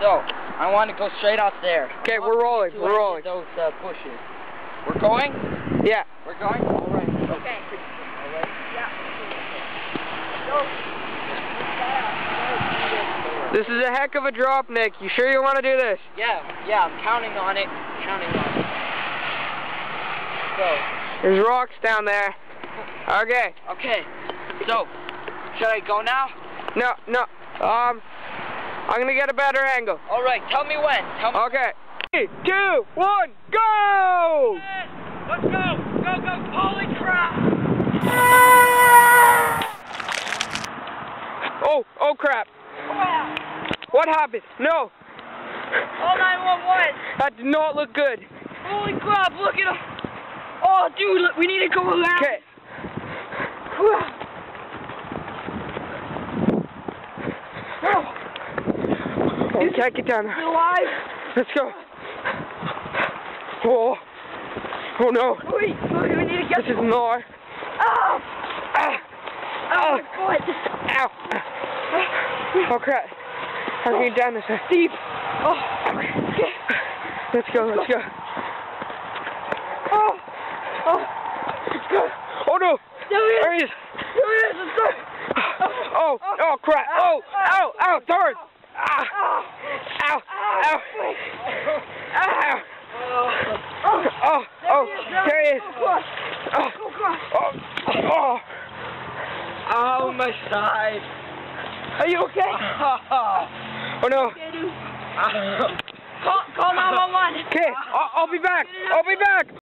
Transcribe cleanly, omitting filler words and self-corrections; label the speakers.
Speaker 1: So, I want to go straight out there.
Speaker 2: Okay, we're rolling. We're rolling.
Speaker 1: Those bushes. We're going?
Speaker 2: Yeah.
Speaker 1: We're going? All right.
Speaker 3: Okay.
Speaker 1: All right.
Speaker 3: Yeah.
Speaker 2: This is a heck of a drop, Nick. You sure you want to do this?
Speaker 1: Yeah, I'm counting on it. So.
Speaker 2: There's rocks down there. Okay.
Speaker 1: Okay. So, should I go now?
Speaker 2: No. I'm gonna get a better angle.
Speaker 1: All right. Tell me when.
Speaker 2: Okay. 3, 2, 1, go!
Speaker 1: Let's go. Go. Holy crap.
Speaker 2: Oh crap.
Speaker 3: Wow.
Speaker 2: What happened? No.
Speaker 3: All 911.
Speaker 2: That did not look good.
Speaker 3: Holy crap, look at him. Oh, dude, look, we need to go around.
Speaker 2: Okay. Oh, can't get down there.
Speaker 3: You alive?
Speaker 2: Let's go. Oh no.
Speaker 3: Wait, we need to get
Speaker 2: This is more.
Speaker 3: Oh!
Speaker 2: Ah.
Speaker 3: Oh, my foot.
Speaker 2: Ow. Oh crap. How can you get down this?
Speaker 3: Deep. Oh.
Speaker 2: Let's go.
Speaker 3: Oh.
Speaker 2: Oh no.
Speaker 3: There he is.
Speaker 2: There he is.
Speaker 3: There he is. Let's go.
Speaker 2: Oh crap. Ow. Turn. Ah. Ow. There he is.
Speaker 1: Oh, my side.
Speaker 3: Are you okay?
Speaker 2: Oh no.
Speaker 3: Call 911.
Speaker 2: Okay, I'll be back.